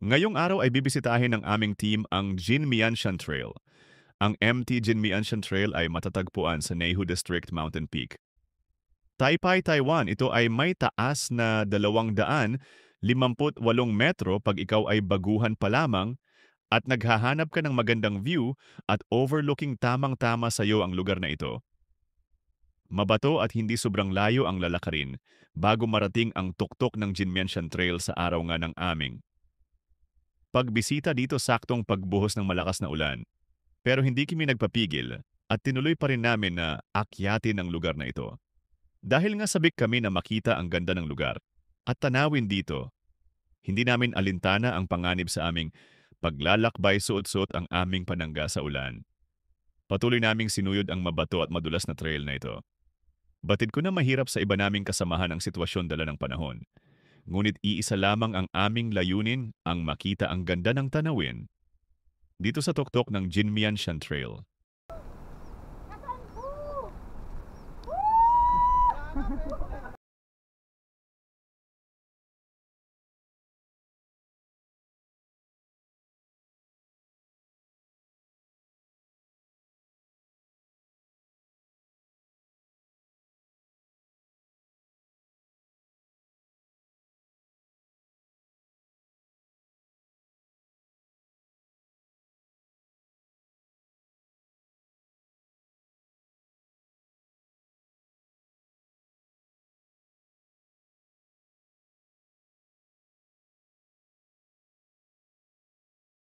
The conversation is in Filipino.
Ngayong araw ay bibisitahin ng aming team ang Jinmianshan Trail. Ang MT Jinmianshan Trail ay matatagpuan sa Neihu District Mountain Peak. Taipei, Taiwan, ito ay may taas na 258 metro pag ikaw ay baguhan pa lamang at naghahanap ka ng magandang view at overlooking tamang-tama sa iyo ang lugar na ito. Mabato at hindi sobrang layo ang lalakarin bago marating ang tuktok ng Jinmianshan Trail sa araw nga ng aming pagbisita dito saktong pagbuhos ng malakas na ulan. Pero hindi kami nagpapigil at tinuloy pa rin namin na akyatin ang lugar na ito. Dahil nga sabik kami na makita ang ganda ng lugar at tanawin dito, hindi namin alintana ang panganib sa aming paglalakbay suot-suot ang aming panangga sa ulan. Patuloy naming sinuyod ang mabato at madulas na trail na ito. Batid ko na mahirap sa iba naming kasamahan ang sitwasyon dala ng panahon. Ngunit iisa lamang ang aming layunin ang makita ang ganda ng tanawin dito sa tuktok ng Jinmianshan Trail.